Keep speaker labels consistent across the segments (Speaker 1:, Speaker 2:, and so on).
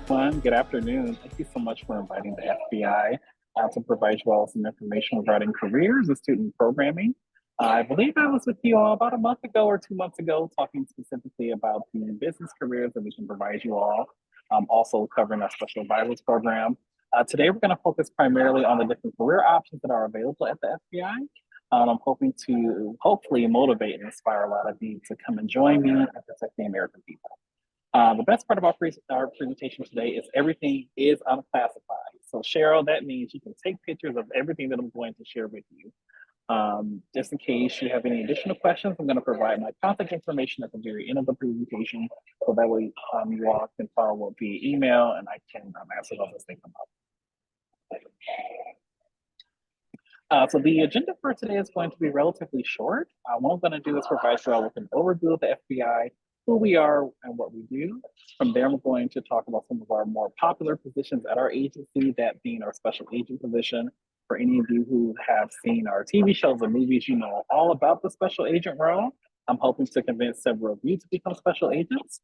Speaker 1: everyone. Good afternoon. Thank you so much for inviting the FBI to provide you all some information regarding careers and student programming. I believe I was with you all about a month ago or 2 months ago, talking specifically about the business careers that we can provide you all, also covering our special advisors program. Today, we're going to focus primarily on the different career options that are available at the FBI. I'm hoping to hopefully motivate and inspire a lot of you to come and join me and protect the American people. The best part about our presentation today is everything is unclassified. So Cheryl, that means you can take pictures of everything that I'm going to share with you. Just in case you have any additional questions, I'm going to provide my contact information at the very end of the presentation. So that way you all can follow up via email and I can answer those as they come up. So the agenda for today is going to be relatively short. What I'm going to do is provide you all with an overview of the FBI, who we are and what we do. From there, I'm going to talk about some of our more popular positions at our agency, that being our special agent position. For any of you who have seen our TV shows or movies, you know all about the special agent role. I'm hoping to convince several of you to become special agents.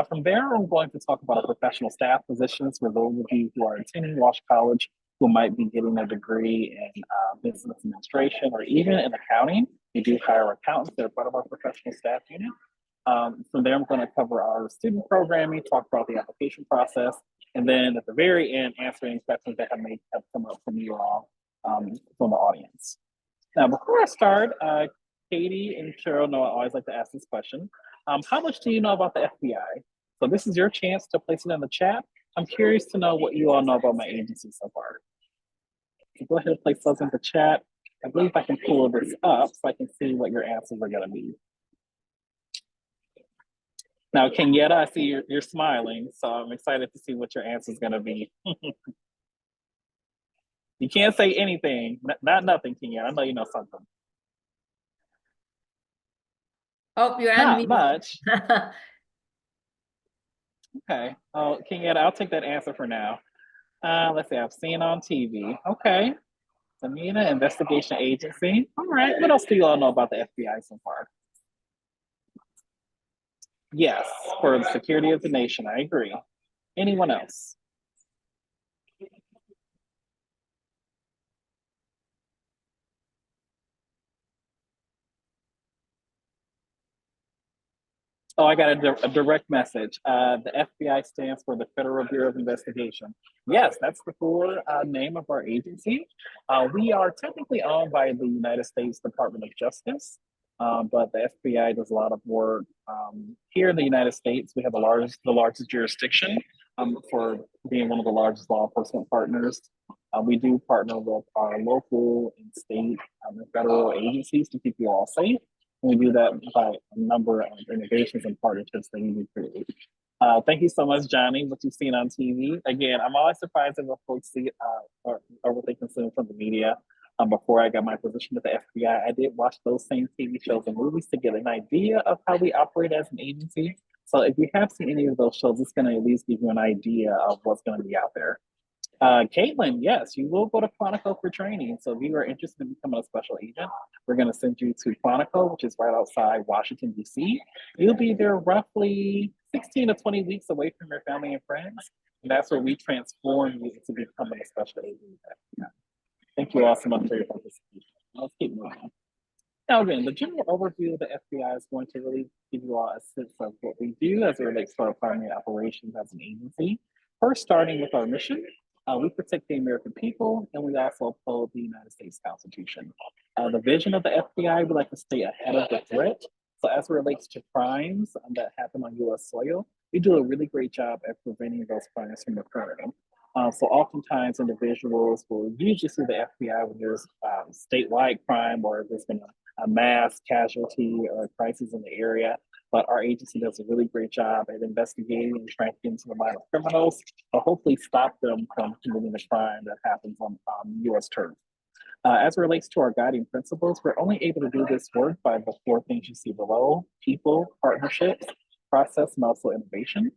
Speaker 1: From there, I'm going to talk about our professional staff positions for those of you who are attending Walsh College who might be getting a degree in business administration or even in accounting. We do hire accountants that are part of our professional staff unit. From there, I'm going to cover our student programming, talk about the application process, and then at the very end, answer any questions that have come up from you all from the audience. Now, before I start, Katie and Cheryl know I always like to ask this question. How much do you know about the FBI? So this is your chance to place it in the chat. I'm curious to know what you all know about my agency so far. So go ahead and place those in the chat. I believe I can pull this up so I can see what your answers are going to be. Now, Kenyatta, I see you're smiling, so I'm excited to see what your answer is going to be. You can't say anything, not nothing, Kenyatta. I know you know something.
Speaker 2: Oh, you're
Speaker 1: Not
Speaker 2: on
Speaker 1: much. Okay. Oh, Kenyatta, I'll take that answer for now. Let's see. I've seen on TV. Okay. Samina Investigation Agency. All right. What else do you all know about the FBI so far? Yes, for the security of the nation. I agree. Anyone else? Oh, I got a direct message. The FBI stands for the Federal Bureau of Investigation. Yes, that's the full name of our agency. We are technically owned by the United States Department of Justice, but the FBI does a lot of work here in the United States. We have the largest jurisdiction for being one of the largest law enforcement partners. We do partner with our local and state and federal agencies to keep you all safe. We do that by a number of innovations and partnerships that we do create. Thank you so much, Johnny, what you've seen on TV. Again, I'm always surprised at what folks see or what they consume from the media. Before I got my position at the FBI, I did watch those same TV shows and movies to get an idea of how we operate as an agency. So if you have seen any of those shows, it's going to at least give you an idea of what's going to be out there. Caitlin, yes, you will go to Quantico for training. So if you are interested in becoming a special agent, we're going to send you to Quantico, which is right outside Washington, D.C. You'll be there roughly 16 to 20 weeks away from your family and friends. And that's where we transform you into becoming a special agent. Thank you all so much for your participation. Let's keep moving. Now, again, the general overview of the FBI is going to really give you all a sense of what we do as it relates to our primary operations as an agency. First, starting with our mission, we protect the American people, and we also uphold the United States Constitution. The vision of the FBI, we like to stay ahead of the threat. So as it relates to crimes that happen on U.S. soil, we do a really great job at preventing those crimes from occurring. So oftentimes individuals will usually see the FBI when there's statewide crime or if there's been a mass casualty or a crisis in the area. But our agency does a really great job at investigating and trying to get into the mind of criminals, or hopefully stop them from committing a crime that happens on U.S. turf. As it relates to our guiding principles, we're only able to do this work by the four things you see below: people, partnerships, process, and also innovation.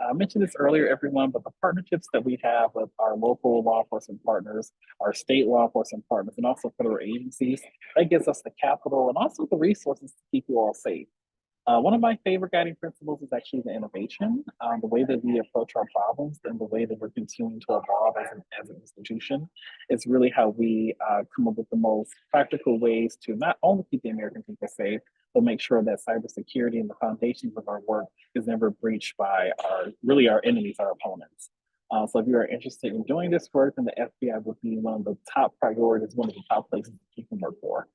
Speaker 1: I mentioned this earlier, everyone, but the partnerships that we have with our local law enforcement partners, our state law enforcement partners, and also federal agencies, that gives us the capital and also the resources to keep you all safe. One of my favorite guiding principles is actually the innovation, the way that we approach our problems and the way that we're continuing to evolve as an institution is really how we come up with the most practical ways to not only keep the American people safe, but make sure that cybersecurity and the foundations of our work is never breached by our enemies, our opponents. So if you are interested in doing this work, then the FBI would be one of the top priorities, one of the top places you can work for.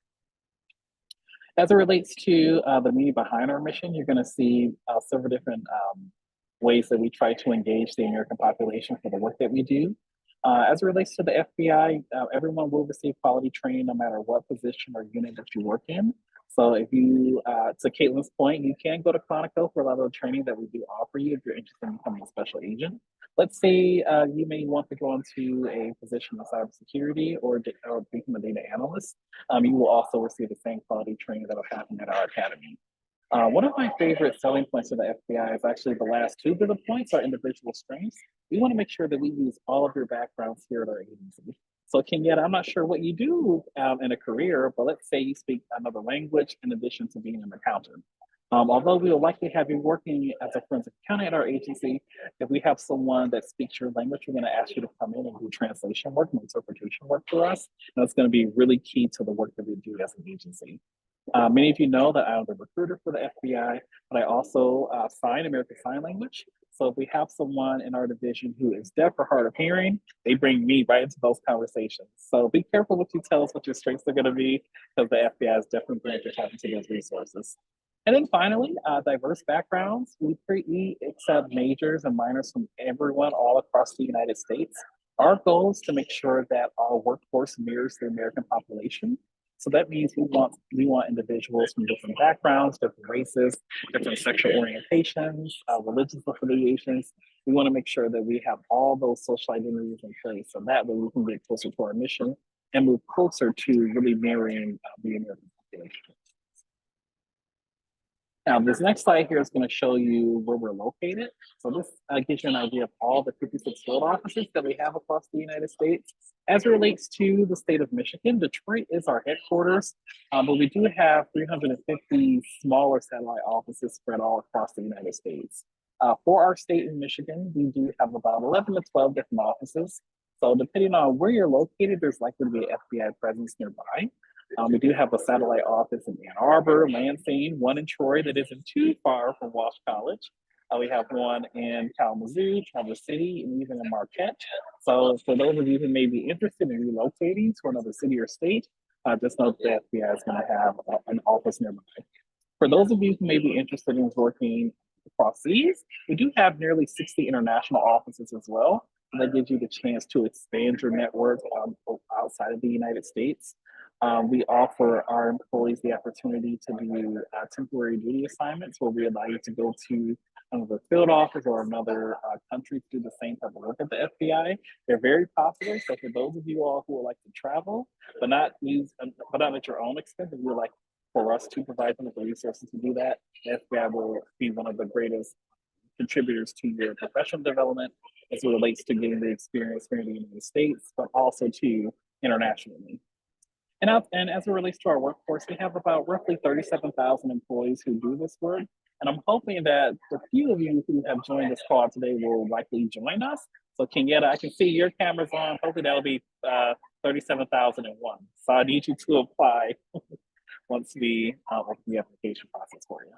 Speaker 1: As it relates to the meaning behind our mission, you're going to see several different ways that we try to engage the American population for the work that we do. As it relates to the FBI, everyone will receive quality training no matter what position or unit that you work in. So if you, to Caitlin's point, you can go to Quantico for a lot of the training that we do offer you if you're interested in becoming a special agent. Let's say you may want to go into a position of cybersecurity or become a data analyst. You will also receive the same quality training that will happen at our academy. One of my favorite selling points of the FBI is actually the last two bullet points are individual strengths. We want to make sure that we use all of your backgrounds here at our agency. So Kenyatta, I'm not sure what you do in a career, but let's say you speak another language in addition to being an accountant. Although we will likely have you working as a forensic accountant at our agency, if we have someone that speaks your language, we're going to ask you to come in and do translation work and interpretation work for us. And that's going to be really key to the work that we do as an agency. Many of you know that I'm the recruiter for the FBI, but I also sign American Sign Language. So if we have someone in our division who is deaf or hard of hearing, they bring me right into those conversations. So be careful what you tell us what your strengths are going to be, because the FBI is definitely going to tap into those resources. And then finally, diverse backgrounds. We accept majors and minors from everyone all across the United States. Our goal is to make sure that our workforce mirrors the American population. So that means we want individuals from different backgrounds, different races, different sexual orientations, religious affiliations. We want to make sure that we have all those social identities in place, so that way we can get closer to our mission and move closer to really mirroring the American population. Now, this next slide here is going to show you where we're located. So this gives you an idea of all the 56 field offices that we have across the United States. As it relates to the state of Michigan, Detroit is our headquarters, but we do have 350 smaller satellite offices spread all across the United States. For our state in Michigan, we do have about 11 to 12 different offices. So depending on where you're located, there's likely to be an FBI presence nearby. We do have a satellite office in Ann Arbor, Lansing, one in Troy that isn't too far from Walsh College. We have one in Kalamazoo, Traverse City, and even in Marquette. So for those of you who may be interested in relocating to another city or state, just know that the FBI is going to have an office nearby. For those of you who may be interested in working across seas, we do have nearly 60 international offices as well. And that gives you the chance to expand your network outside of the United States. We offer our employees the opportunity to do temporary duty assignments where we allow you to go to another field office or another country to do the same type of work at the FBI. They're very popular. So for those of you all who would like to travel, but not at your own expense, if you would like for us to provide them with the resources to do that, the FBI will be one of the greatest contributors to your professional development as it relates to getting the experience here in the United States, but also to internationally. And as it relates to our workforce, we have about roughly 37,000 employees who do this work. And I'm hoping that the few of you who have joined this call today will likely join us. So Kenyatta, I can see your camera's on. Hopefully that'll be 37,001. So I need you to apply once we open the application process for you.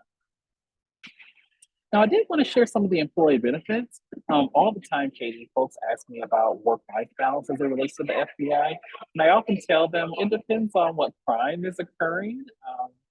Speaker 1: Now, I did want to share some of the employee benefits. All the time, Katie, folks ask me about work-life balance as it relates to the FBI. And I often tell them it depends on what crime is occurring.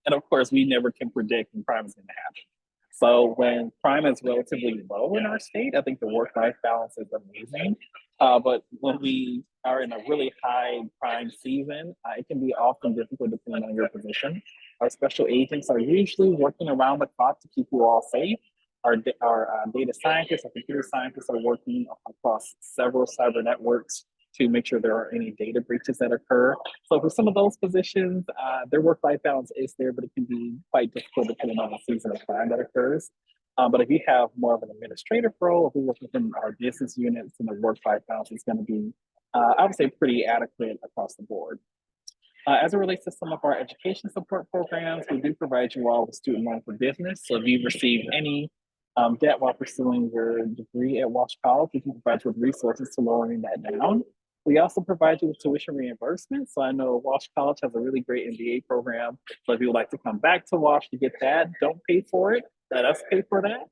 Speaker 1: And of course, we never can predict when crime is going to happen. So when crime is relatively low in our state, I think the work-life balance is amazing. But when we are in a really high crime season, it can be often difficult depending on your position. Our special agents are usually working around the clock to keep you all safe. Our data scientists, our computer scientists are working across several cyber networks to make sure there aren't any data breaches that occur. So for some of those positions, their work-life balance is there, but it can be quite difficult depending on the season of crime that occurs. But if you have more of an administrative role, if we work within our business units, and the work-life balance is going to be, I would say, pretty adequate across the board. As it relates to some of our education support programs, we do provide you all with student loan forgiveness. So if you've received any debt while pursuing your degree at Walsh College, we can provide you with resources to lowering that down. We also provide you with tuition reimbursement. So I know Walsh College has a really great MBA program. So if you would like to come back to Walsh to get that, don't pay for it. Let us pay for that.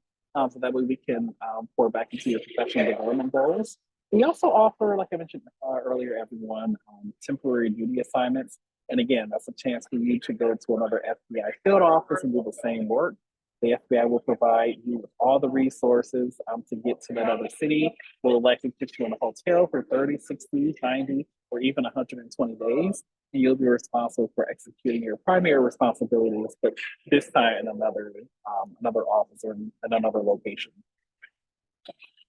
Speaker 1: So that way we can pour back into your professional development goals. We also offer, like I mentioned earlier, everyone, temporary duty assignments. And again, that's a chance for you to go to another FBI field office and do the same work. The FBI will provide you with all the resources to get to that other city. We'll likely put you in a hotel for 30, 60, 90, or even 120 days. And you'll be responsible for executing your primary responsibilities, but this time in another office or in another location.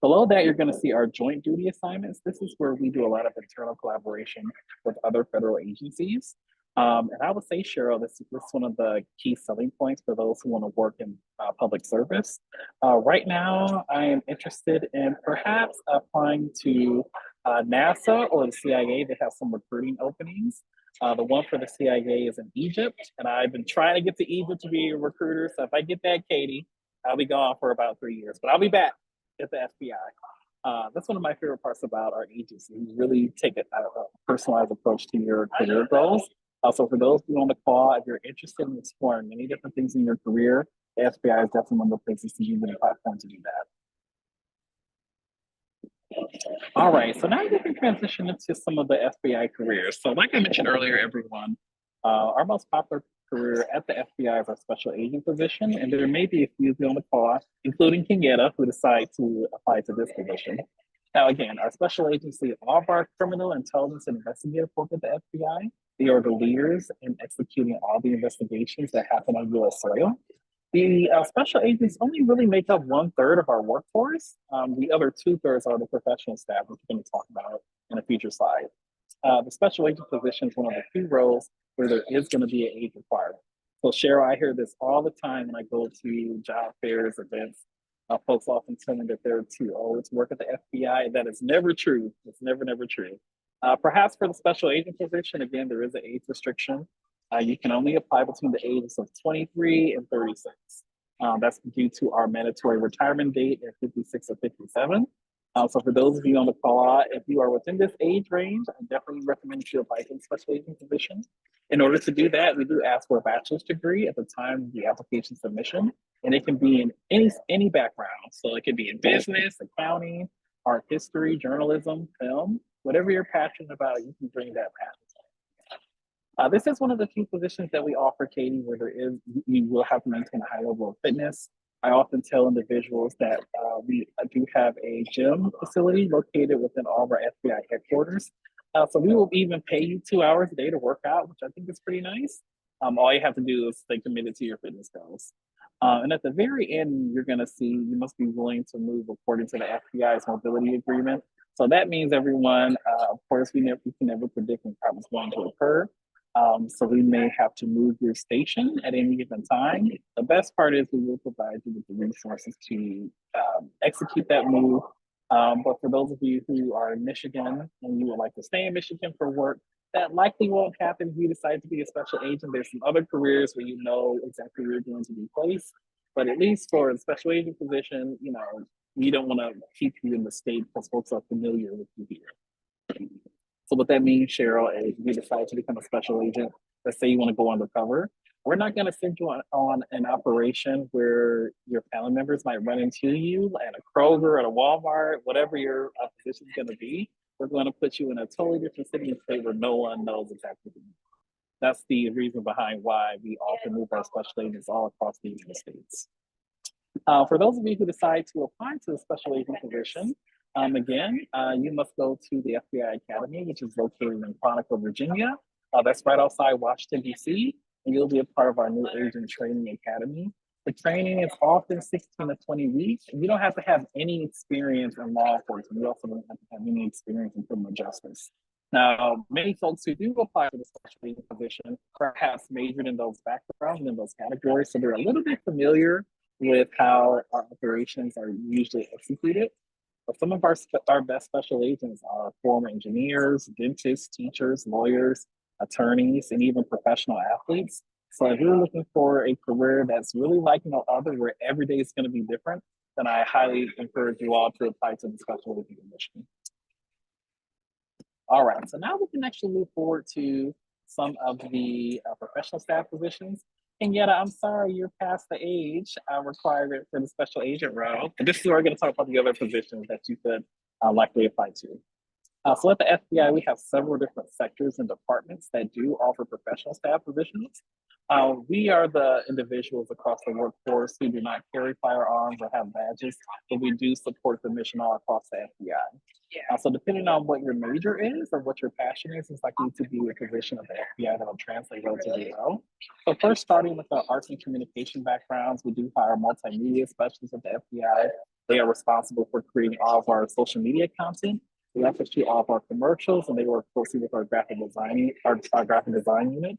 Speaker 1: Below that, you're going to see our joint duty assignments. This is where we do a lot of internal collaboration with other federal agencies. And I would say, Cheryl, this is one of the key selling points for those who want to work in public service. Right now, I am interested in perhaps applying to NASA or the CIA. They have some recruiting openings. The one for the CIA is in Egypt, and I've been trying to get to Egypt to be a recruiter. So if I get that, Katie, I'll be gone for about 3 years, but I'll be back at the FBI. That's one of my favorite parts about our agency. We really take a personalized approach to your career goals. So for those who on the call, if you're interested in exploring many different things in your career, the FBI is definitely one of the places to use the platform to do that. All right, so now we can transition into some of the FBI careers. So like I mentioned earlier, everyone, our most popular career at the FBI is our special agent position, and there may be a few of you on the call, including Kenyatta, who decide to apply to this position. Now, again, our special agency, all of our criminal intelligence and investigative work at the FBI, they are the leaders in executing all the investigations that happen on U.S. soil. The special agents only really make up 1/3 of our workforce. The other 2/3 are the professional staff, which we're going to talk about in a future slide. The special agent position is one of the few roles where there is going to be an age requirement. So Cheryl, I hear this all the time when I go to job fairs, events. Folks often tell me that they're too old to work at the FBI. That is never true. It's never, never true. Perhaps for the special agent position, again, there is an age restriction. You can only apply between the ages of 23 and 36. That's due to our mandatory retirement date at 56 or 57. So for those of you on the call, if you are within this age range, I definitely recommend you apply to the special agent position. In order to do that, we do ask for a bachelor's degree at the time of the application submission, and it can be in any background. So it could be in business, accounting, art history, journalism, film, whatever you're passionate about, you can bring that passion. This is one of the few positions that we offer, Katie, where you will have to maintain a high level of fitness. I often tell individuals that we do have a gym facility located within all of our FBI headquarters. So we will even pay you 2 hours a day to work out, which I think is pretty nice. All you have to do is stay committed to your fitness goals. And at the very end, you're going to see you must be willing to move according to the FBI's mobility agreement. So that means everyone, of course, we can never predict when crime is going to occur. So we may have to move your station at any given time. The best part is we will provide you with the resources to execute that move. But for those of you who are in Michigan and you would like to stay in Michigan for work, that likely won't happen if you decide to be a special agent. There's some other careers where you know exactly where you're going to be placed. But at least for a special agent position, we don't want to keep you in the state because folks are familiar with you here. So what that means, Cheryl, is if you decide to become a special agent, let's say you want to go undercover, we're not going to send you on an operation where your family members might run into you at a Kroger, at a Walmart, whatever your position is going to be. We're going to put you in a totally different city and state where no one knows exactly. That's the reason behind why we often move our special agents all across the United States. For those of you who decide to apply to the special agent position, again, you must go to the FBI Academy, which is located in Quantico, Virginia. That's right outside Washington, D.C., and you'll be a part of our new agent training academy. The training is often 16 to 20 weeks, and you don't have to have any experience in law enforcement. You also don't have to have any experience in criminal justice. Now, many folks who do apply for the special agent position perhaps majored in those backgrounds and in those categories, so they're a little bit familiar with how our operations are usually executed. But some of our best special agents are former engineers, dentists, teachers, lawyers, attorneys, and even professional athletes. So if you're looking for a career that's really like no other, where every day is going to be different, then I highly encourage you all to apply to the special education mission. All right, so now we can actually move forward to some of the professional staff positions. And yet, I'm sorry, you're past the age requirement for the special agent role. And this is where we're going to talk about the other positions that you could likely apply to. So at the FBI, we have several different sectors and departments that do offer professional staff positions. We are the individuals across the workforce who do not carry firearms or have badges, but we do support the mission all across the FBI. So depending on what your major is or what your passion is, it's likely to be a position of the FBI that will translate relatively well. So first, starting with the arts and communication backgrounds, we do hire multimedia specialists at the FBI. They are responsible for creating all of our social media content. We also shoot all of our commercials, and they work closely with our graphic design, our graphic design unit.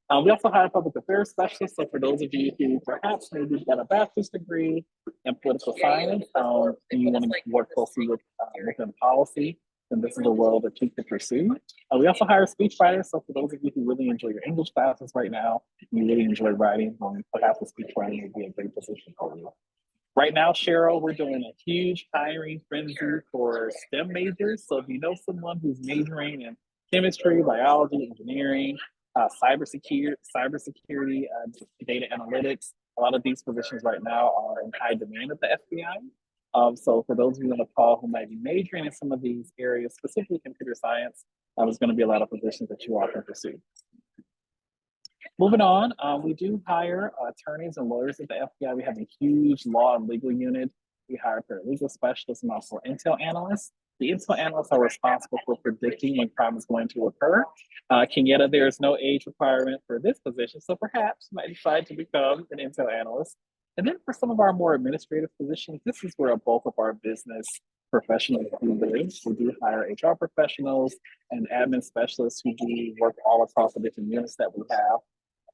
Speaker 1: We also hire public affairs specialists. So for those of you who perhaps maybe got a bachelor's degree in political science, and you want to work closely with within policy, then this is a role that you could pursue. We also hire speech writers. So for those of you who really enjoy your English classes right now, you really enjoy writing, perhaps the speech writing would be a great position for you. Right now, Cheryl, we're doing a huge hiring frenzy for STEM majors. So if you know someone who's majoring in chemistry, biology, engineering, cybersecurity, data analytics, a lot of these positions right now are in high demand at the FBI. So for those of you on the call who might be majoring in some of these areas, specifically computer science, there's going to be a lot of positions that you all can pursue. Moving on, we do hire attorneys and lawyers at the FBI. We have a huge law and legal unit. We hire paralegal specialists and also intel analysts. The intel analysts are responsible for predicting when crime is going to occur. Kenyatta, there is no age requirement for this position, so perhaps you might decide to become an intel analyst. And then for some of our more administrative positions, this is where a bulk of our business professionals do live. We do hire HR professionals and admin specialists who do work all across the different units that we have.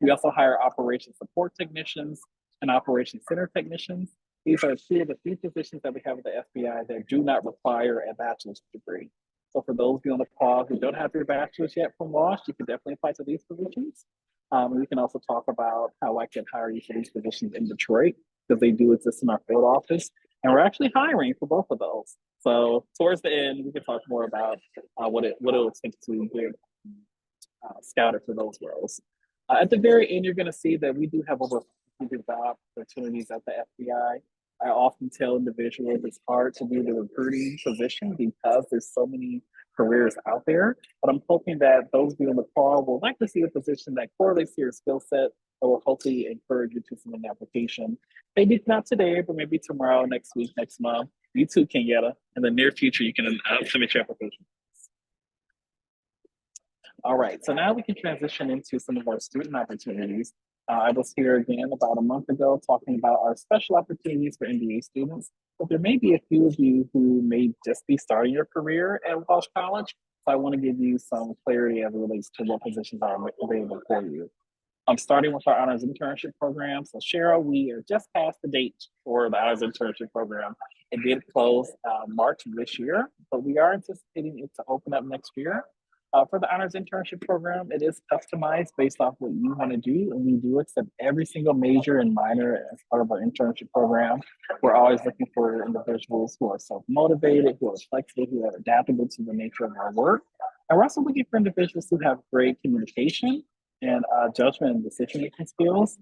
Speaker 1: We also hire operations support technicians and operations center technicians. These are two of the few positions that we have at the FBI that do not require a bachelor's degree. So for those of you on the call who don't have your bachelor's yet from Walsh, you can definitely apply to these positions. We can also talk about how I can hire you for these positions in Detroit, because they do exist in our field office. And we're actually hiring for both of those. So towards the end, we can talk more about what it will take to get scouted for those roles. At the very end, you're going to see that we do have over 50 job opportunities at the FBI. I often tell individuals it's hard to do the recruiting position because there's so many careers out there. But I'm hoping that those of you on the call will like to see a position that correlates to your skill set that will hopefully encourage you to submit an application. Maybe not today, but maybe tomorrow, next week, next month. You too, Kenyatta. In the near future, you can submit your application. All right, so now we can transition into some of our student opportunities. I was here again about a month ago talking about our special opportunities for MBA students, but there may be a few of you who may just be starting your career at Walsh College. So I want to give you some clarity as it relates to what positions are available for you. I'm starting with our honors internship program. So Cheryl, we are just past the date for the honors internship program. It did close March of this year, but we are anticipating it to open up next year. For the honors internship program, it is customized based off what you want to do, and we do accept every single major and minor as part of our internship program. We're always looking for individuals who are self-motivated, who are flexible, who are adaptable to the nature of our work. And we're also looking for individuals who have great communication and judgment and decision-making skills.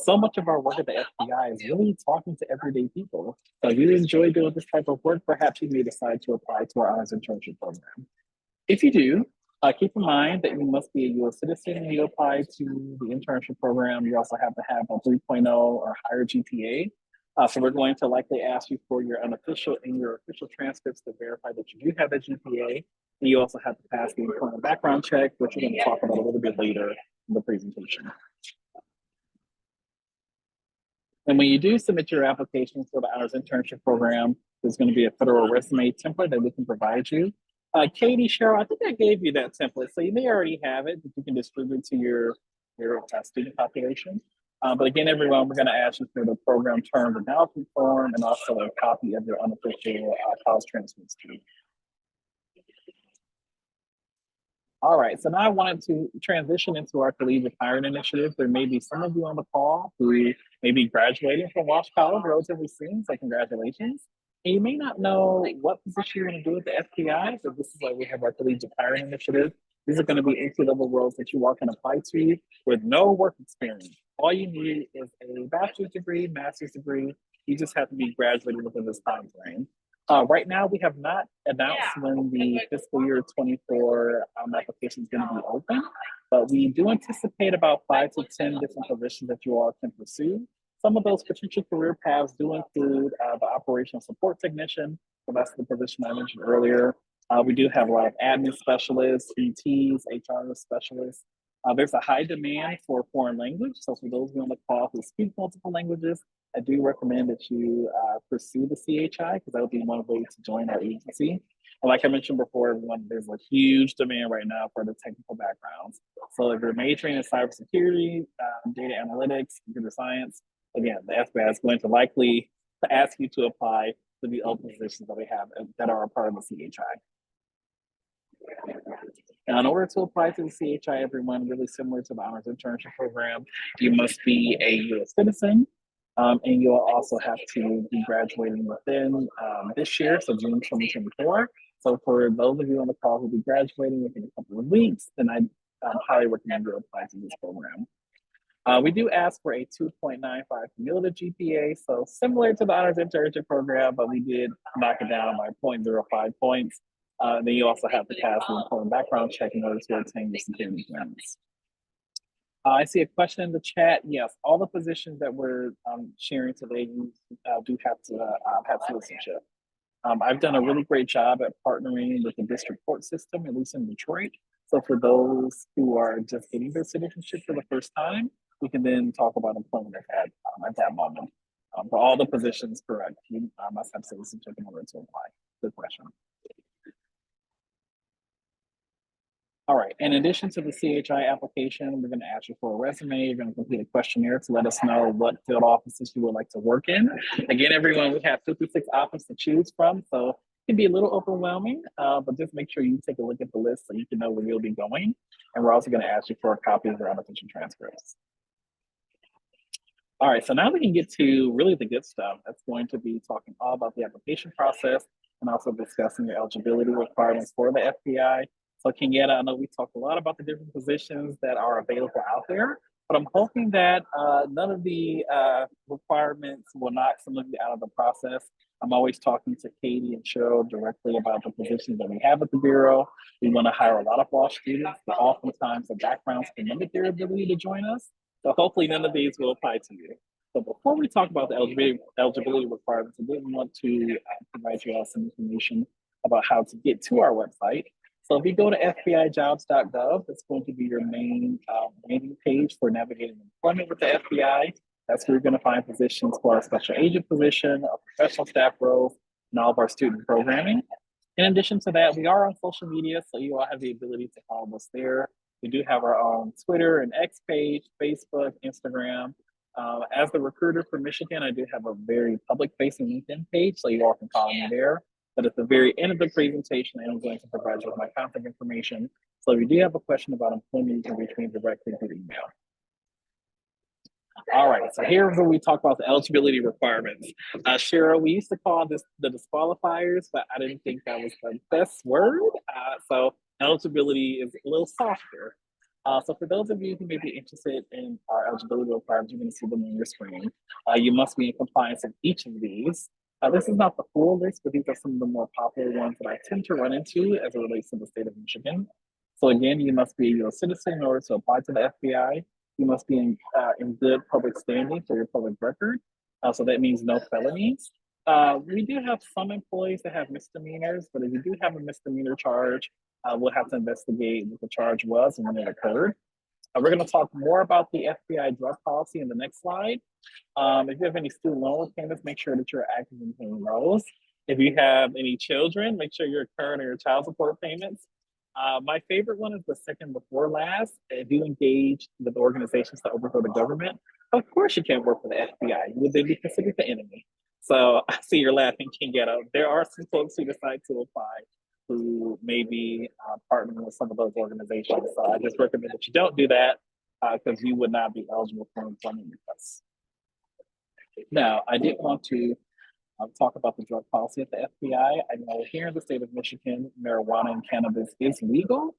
Speaker 1: So much of our work at the FBI is really talking to everyday people. So if you enjoy doing this type of work, perhaps you may decide to apply to our honors internship program. If you do, keep in mind that you must be a U.S. citizen when you apply to the internship program. You also have to have a 3.0 or higher GPA. So we're going to likely ask you for your unofficial and your official transcripts to verify that you do have that GPA. And you also have to pass the employment background check, which we're going to talk about a little bit later in the presentation. And when you do submit your application for the honors internship program, there's going to be a federal resume template that we can provide you. Katie, Cheryl, I think I gave you that template, so you may already have it that you can distribute to your student population. But again, everyone, we're going to ask you for the program term analysis form and also a copy of your unofficial college transcripts too. All right, so now I wanted to transition into our collegiate hiring initiative. There may be some of you on the call who may be graduating from Walsh College relatively soon, so congratulations. And you may not know what position you're going to do at the FBI, so this is why we have our collegiate hiring initiative. These are going to be entry-level roles that you all can apply to with no work experience. All you need is a bachelor's degree, master's degree. You just have to be graduated within this time frame. Right now, we have not announced when the fiscal year 24 application is going to be open, but we do anticipate about 5 to 10 different positions that you all can pursue. Some of those potential career paths do include the operational support technician. So that's the position I mentioned earlier. We do have a lot of admin specialists, ETs, HR specialists. There's a high demand for foreign language. So for those of you on the call who speak multiple languages, I do recommend that you pursue the CHI because that would be one way to join our agency. And like I mentioned before, everyone, there's a huge demand right now for the technical backgrounds. So if you're majoring in cybersecurity, data analytics, computer science, again, the FBI is going to likely ask you to apply to the open positions that we have that are a part of the CHI. Now, in order to apply to the CHI, everyone, really similar to the honors internship program, you must be a U.S. citizen. And you'll also have to be graduating within this year, so June 2024. So for those of you on the call who will be graduating within a couple of weeks, then I highly recommend you apply to this program. We do ask for a 2.95 cumulative GPA, so similar to the honors internship program, but we did knock it down by 0.05 points. Then you also have to pass the employment background check in order to obtain your security clearance. I see a question in the chat. Yes, all the positions that we're sharing today, you do have to have citizenship. I've done a really great job at partnering with the district court system, at least in Detroit. So for those who are just getting their citizenship for the first time, we can then talk about employment at that moment. For all the positions, correct, you must have citizenship in order to apply. Good question. All right, in addition to the CHI application, we're going to ask you for a resume. You're going to complete a questionnaire to let us know what field offices you would like to work in. Again, everyone, we have 56 offices to choose from, so it can be a little overwhelming, but just make sure you take a look at the list so you can know where you'll be going. And we're also going to ask you for a copy of your application transcripts. All right, so now we can get to really the good stuff. That's going to be talking all about the application process and also discussing the eligibility requirements for the FBI. So Kenyatta, I know we talked a lot about the different positions that are available out there, but I'm hoping that none of the requirements will knock some of you out of the process. I'm always talking to Katie and Cheryl directly about the positions that we have at the Bureau. We want to hire a lot of law students, but oftentimes the backgrounds can limit their ability to join us. So hopefully none of these will apply to you. So before we talk about the eligibility requirements, I did want to provide you all some information about how to get to our website. So if you go to FBIjobs.gov, that's going to be your main landing page for navigating employment with the FBI. That's where you're going to find positions for our special agent position, our professional staff roles, and all of our student programming. In addition to that, we are on social media, so you all have the ability to follow us there. We do have our own Twitter and X page, Facebook, Instagram. As the recruiter for Michigan, I do have a very public-facing LinkedIn page, so you all can follow me there. But at the very end of the presentation, I am going to provide you with my contact information. So if you do have a question about employment, you can reach me directly through email. All right, so here's where we talk about the eligibility requirements. Cheryl, we used to call this the disqualifiers, but I didn't think that was the best word. So eligibility is a little softer. So for those of you who may be interested in our eligibility requirements, you're going to see them on your screen. You must be in compliance with each of these. This is not the full list, but these are some of the more popular ones that I tend to run into as it relates to the state of Michigan. So again, you must be a U.S. citizen in order to apply to the FBI. You must be in good public standing for your public record. So that means no felonies. We do have some employees that have misdemeanors, but if you do have a misdemeanor charge, we'll have to investigate what the charge was and when it occurred. We're going to talk more about the FBI drug policy in the next slide. If you have any student loan payments, make sure that you're active in paying those. If you have any children, make sure you're current on your child support payments. My favorite one is the second before last. If you engage with organizations to overthrow the government, of course you can't work for the FBI. Would they be considered the enemy? So I see you're laughing, Kenyatta. There are some folks who decide to apply who may be partnering with some of those organizations. So I just recommend that you don't do that because you would not be eligible for employment with us. Now, I did want to talk about the drug policy at the FBI. I know here in the state of Michigan, marijuana and cannabis is legal.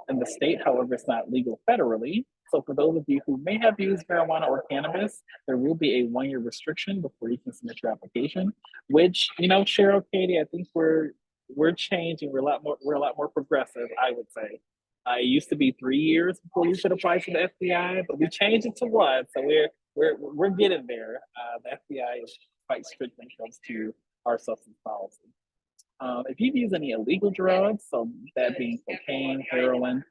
Speaker 1: In the state, however, it's not legal federally. So for those of you who may have used marijuana or cannabis, there will be a 1-year restriction before you can submit your application. Which, Cheryl, Katie, I think we're changing. We're a lot more progressive, I would say. It used to be 3 years before you could apply to the FBI, but we changed it to 1. So we're getting there. The FBI is quite strict when it comes to our substance policy. If you've used any illegal drugs, so that being cocaine, heroin,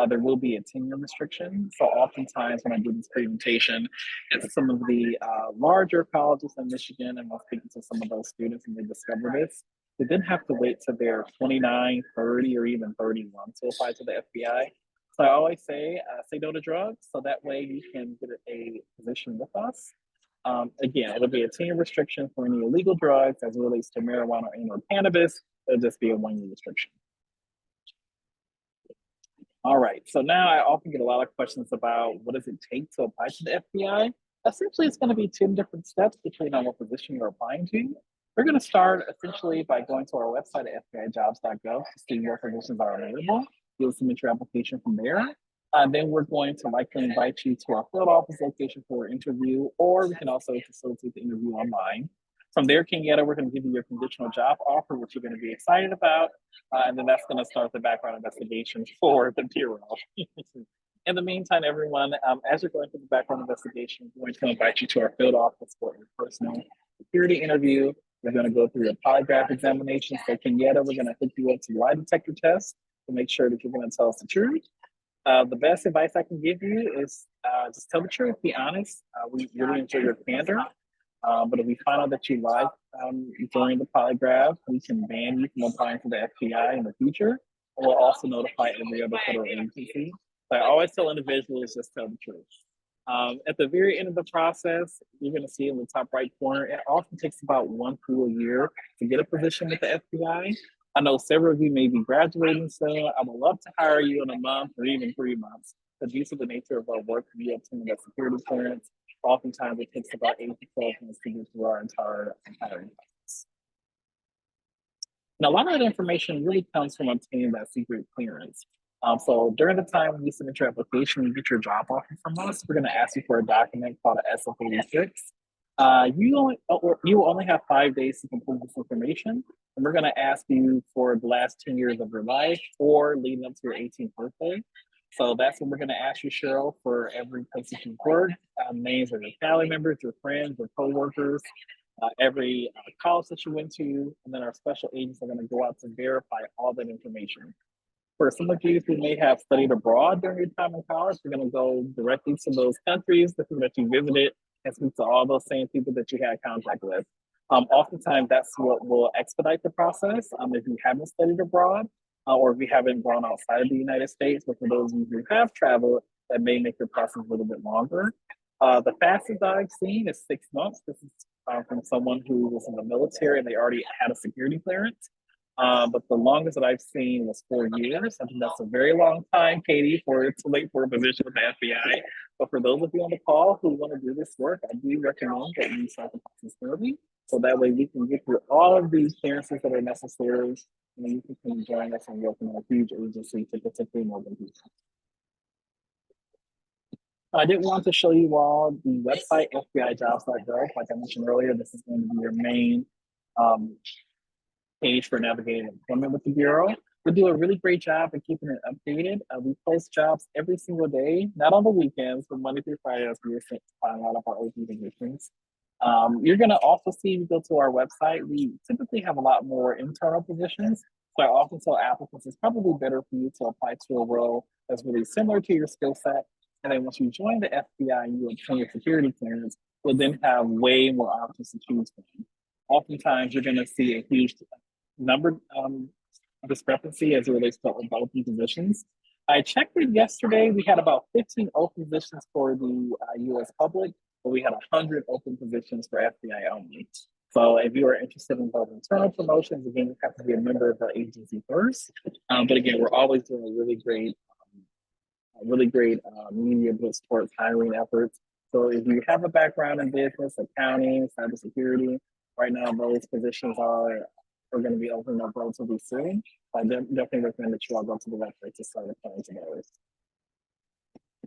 Speaker 1: there will be a 10-year restriction. So oftentimes when I do this presentation at some of the larger colleges in Michigan, and I'm speaking to some of those students and they discover this, they then have to wait till they're 29, 30, or even 31 to apply to the FBI. So I always say no to drugs, so that way you can get a position with us. Again, it'll be a 10-year restriction for any illegal drugs as it relates to marijuana or cannabis. It'll just be a 1-year restriction. All right, so now I often get a lot of questions about what does it take to apply to the FBI? Essentially, it's going to be 10 different steps depending on what position you're applying to. We're going to start essentially by going to our website at fbijobs.gov to see what positions are available. You'll submit your application from there. Then we're going to likely invite you to our field office location for an interview, or we can also facilitate the interview online. From there, Kenyatta, we're going to give you your conditional job offer, which you're going to be excited about, and then that's going to start the background investigation for the Bureau. In the meantime, everyone, as you're going through the background investigation, we're going to invite you to our field office for a personal security interview. We're going to go through a polygraph examination. So Kenyatta, we're going to hook you up to lie detector test to make sure that you're going to tell us the truth. The best advice I can give you is just tell the truth, be honest. We really enjoy your candor. But if we find out that you lied during the polygraph, we can ban you from applying to the FBI in the future. And we'll also notify every other federal agency. So I always tell individuals just tell the truth. At the very end of the process, you're going to see in the top right corner, it often takes about 1 full year to get a position with the FBI. I know several of you may be graduating soon. I would love to hire you in a month or even 3 months. But due to the nature of our work, we obtain that security clearance. Oftentimes it takes about 8 to 12 months to get through our entire hiring process. Now, a lot of that information really comes from obtaining that secret clearance. So during the time when you submit your application and get your job offer from us, we're going to ask you for a document called a SF-86. You will only have 5 days to complete this information, and we're going to ask you for the last 10 years of your life or leading up to your 18th birthday. So that's what we're going to ask you, Cheryl, for every place that you've worked, names of your family members, your friends, your coworkers, every college that you went to, and then our special agents are going to go out to verify all that information. For some of you who may have studied abroad during your time in college, we're going to go directly to those countries that you visited and speak to all those same people that you had contact with. Oftentimes, that's what will expedite the process if you haven't studied abroad or if you haven't gone outside of the United States. But for those of you who have traveled, that may make the process a little bit longer. The fastest I've seen is 6 months. This is from someone who was in the military and they already had a security clearance. But the longest that I've seen was 4 years. I think that's a very long time, Katie, to wait for a position with the FBI. But for those of you on the call who want to do this work, I do recommend that you start the process early. So that way we can get through all of these clearances that are necessary, and then you can join us and work in a huge agency to particularly more than people. I did want to show you all the website, fbijobs.gov. Like I mentioned earlier, this is going to be your main page for navigating employment with the Bureau. We do a really great job of keeping it updated. We post jobs every single day, not on the weekends, but Monday through Friday as we're sent to find out of our open positions. You're going to also see, if you go to our website, we typically have a lot more internal positions. So I often tell applicants it's probably better for you to apply to a role that's really similar to your skill set. And then once you join the FBI and you obtain your security clearance, you'll then have way more options to choose from. Oftentimes, you're going to see a huge number discrepancy as it relates to open positions. I checked it yesterday. We had about 15 open positions for the U.S. public, but we had 100 open positions for FBI only. So if you are interested in both internal promotions, again, you have to be a member of the agency first. But again, we're always doing really great media sports hiring efforts. So if you have a background in business, accounting, cybersecurity, right now those positions are going to be opening up relatively soon. I definitely recommend that you all go to the website to start applying to those.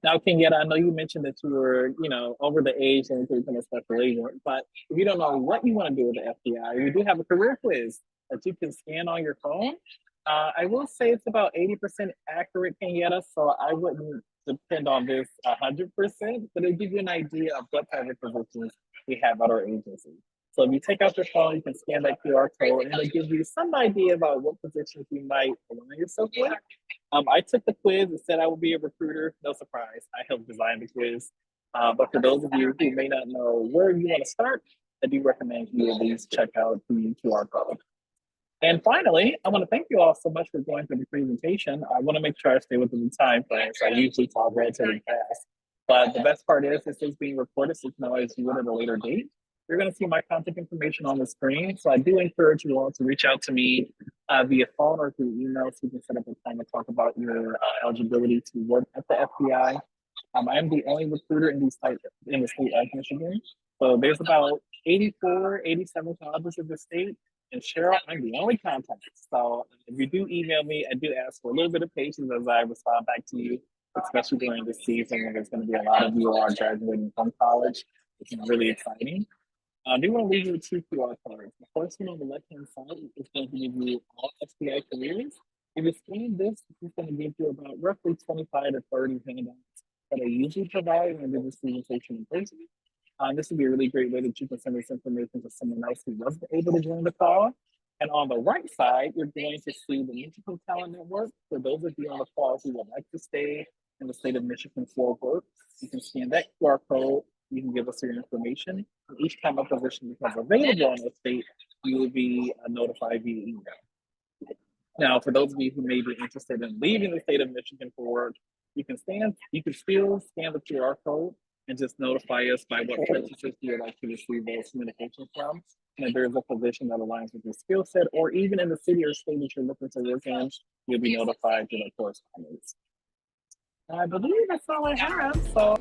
Speaker 1: Now, Kenyatta, I know you mentioned that you were, over the age and become a special agent, but if you don't know what you want to do with the FBI, we do have a career quiz that you can scan on your phone. I will say it's about 80% accurate, Kenyatta, so I wouldn't depend on this 100%, but it'll give you an idea of what type of positions we have at our agency. So if you take out your phone, you can scan that QR code, and it'll give you some idea about what positions you might align yourself with. I took the quiz. It said I would be a recruiter. No surprise. I helped design the quiz. But for those of you who may not know where you want to start, I do recommend you at least check out the QR code. And finally, I want to thank you all so much for going through the presentation. I want to make sure I stay within the time frame, so I usually talk relatively fast. But the best part is this is being recorded, so you can always view it at a later date. You're going to see my contact information on the screen. So I do encourage you all to reach out to me via phone or through email so you can set up a time to talk about your eligibility to work at the FBI. I am the only recruiter in the state of Michigan. So there's about 84, 87 colleges in the state. And Cheryl, I'm the only contact. So if you do email me, I do ask for a little bit of patience as I respond back to you, especially during this season when there's going to be a lot of you who are graduating from college, which is really exciting. I do want to leave you with two QR codes. The first one on the left-hand side is going to give you all FBI careers. If you scan this, it's going to give you about roughly 25 to 30 handouts that I usually provide when I do this presentation in person. This would be a really great way that you can send this information to someone else who wasn't able to join the call. And on the right side, you're going to see the Michigan Talent Network. For those of you on the call who would like to stay in the state of Michigan for work, you can scan that QR code. You can give us your information. And each time a position becomes available in the state, you will be notified via email. Now, for those of you who may be interested in leaving the state of Michigan for work, you can still scan the QR code and just notify us by what purchases you would like to receive those communications from. And if there's a position that aligns with your skill set, or even in the city or state that you're looking to work in, you'll be notified through the correspondence. I believe that's all I have. So